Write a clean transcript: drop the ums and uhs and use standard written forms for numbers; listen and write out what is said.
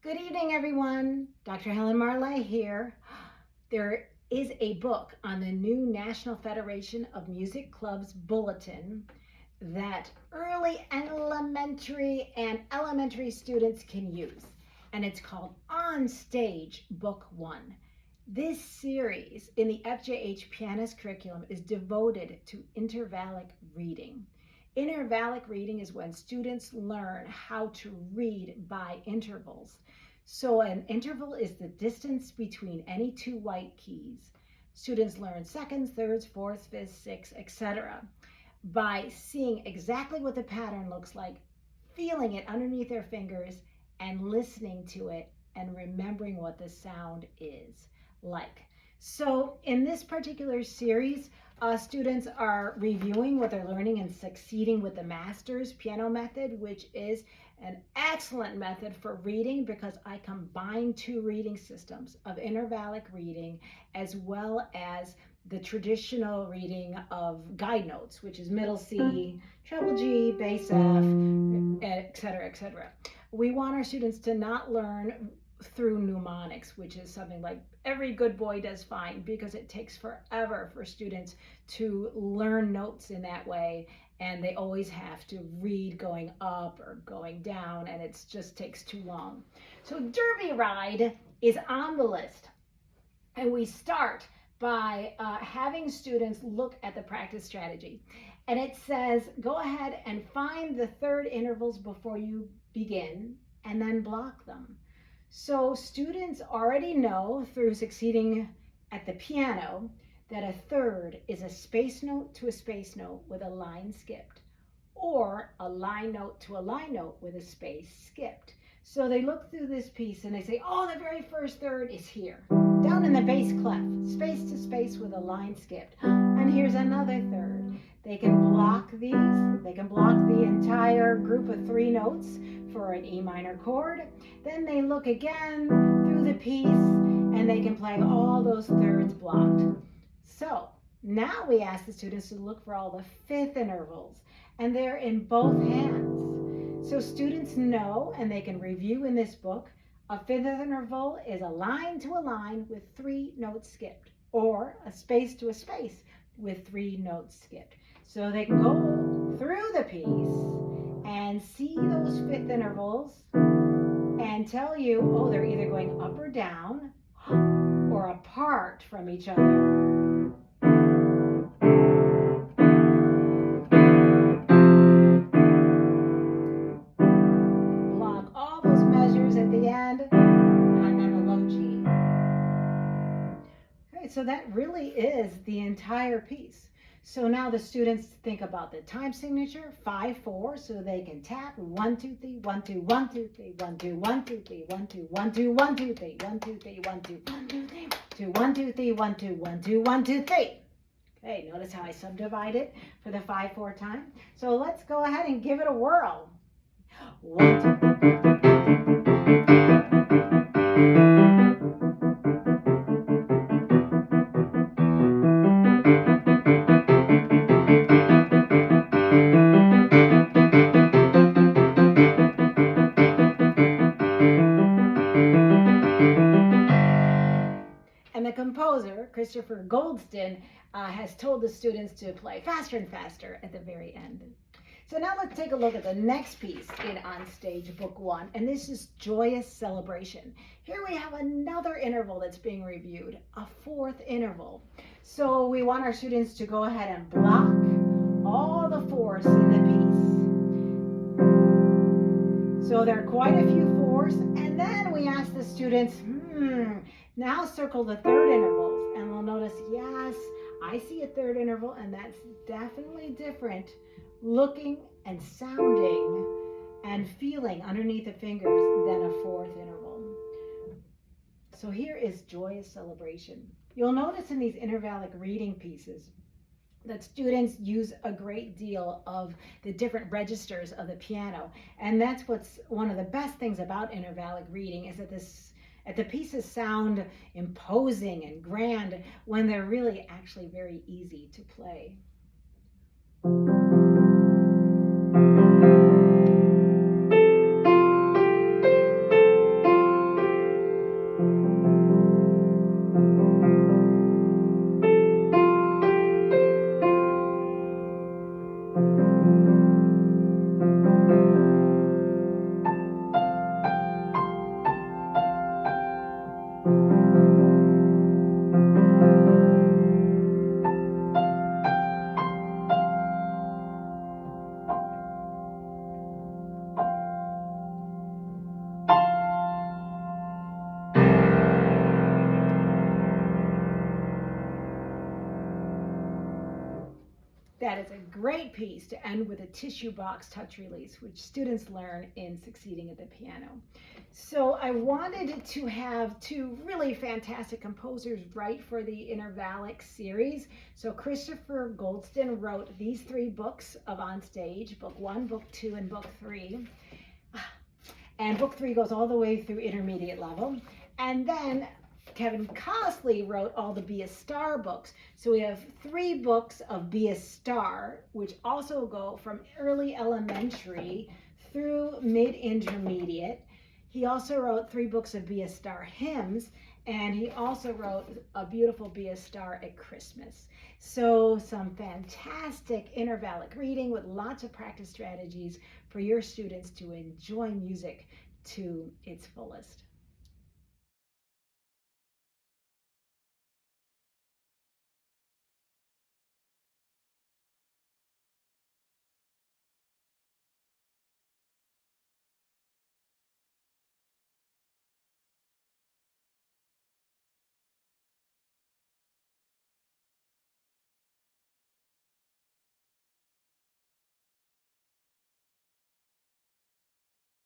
Good evening, everyone. Dr. Helen Marlais here. There is a book on the new National Federation of Music Clubs bulletin that early and elementary students can use, and it's called On Stage Book 1. This series in the FJH Pianist curriculum is devoted to intervallic reading. Intervallic reading is when students learn how to read by intervals. So an interval is the distance between any two white keys. Students learn seconds, thirds, fourths, fifths, sixths, etc. by seeing exactly what the pattern looks like, feeling it underneath their fingers, and listening to it and remembering what the sound is like. So in this particular series, students are reviewing what they're learning and succeeding with the master's piano method, which is an excellent method for reading because I combine two reading systems of intervallic reading as well as the traditional reading of guide notes, which is middle C, treble G, bass F, etc., etc. We want our students to not learn through mnemonics, which is something like every good boy does fine, because it takes forever for students to learn notes in that way, and they always have to read going up or going down, and it just takes too long. So Derby Ride is on the list, and we start by having students look at the practice strategy, and it says go ahead and find the third intervals before you begin and then block them. So students already know through succeeding at the piano that a third is a space note to a space note with a line skipped, or a line note to a line note with a space skipped. So they look through this piece and they say, oh, the very first third is here, down in the bass clef, space to space with a line skipped. And here's another third. They can block these. They can block the entire group of three notes for an E minor chord. Then they look again through the piece and they can play all those thirds blocked. So now we ask the students to look for all the fifth intervals, and they're in both hands. So students know, and they can review in this book, a fifth interval is a line to a line with three notes skipped, or a space to a space with three notes skipped. So they can go through the piece and see those fifth intervals and tell you, oh, they're either going up or down or apart from each other. Block all those measures at the end and then a low G. Okay, so that really is the entire piece. So now the students think about the time signature, 5/4, so they can tap 1 2 3 1 2 1 2 3 1 2 1 2 3 1 2 1 2 1 2 3 1 2 3 1 2 1 2 3 1 2 3 1 2 1 2 1 2 3. Okay, notice how I subdivide it for the 5/4 time. So let's go ahead and give it a whirl. 1 2 3. And the composer, Christopher Goldston, has told the students to play faster and faster at the very end. So now let's take a look at the next piece in On Stage Book 1, and this is Joyous Celebration. Here we have another interval that's being reviewed, a fourth interval. So we want our students to go ahead and block all the fourths in the piece. So there are quite a few fourths, and then we ask the students, now circle the third intervals, and we'll notice, yes, I see a third interval, and that's definitely different looking and sounding and feeling underneath the fingers than a fourth interval. So here is Joyous Celebration. You'll notice in these intervallic reading pieces that students use a great deal of the different registers of the piano, and that's what's one of the best things about intervallic reading, is that the pieces sound imposing and grand when they're really actually very easy to play. That is a great piece to end with a tissue box touch release, which students learn in Succeeding at the Piano. So I wanted to have two really fantastic composers write for the Intervallic series. So Christopher Goldston wrote these three books of On Stage, book 1, book 2, and book 3. And book 3 goes all the way through intermediate level. And then Kevin Cosley wrote all the Be a Star books. So we have 3 books of Be a Star, which also go from early elementary through mid-intermediate. He also wrote 3 books of Be a Star hymns, and he also wrote a beautiful Be a Star at Christmas. So some fantastic intervallic reading with lots of practice strategies for your students to enjoy music to its fullest.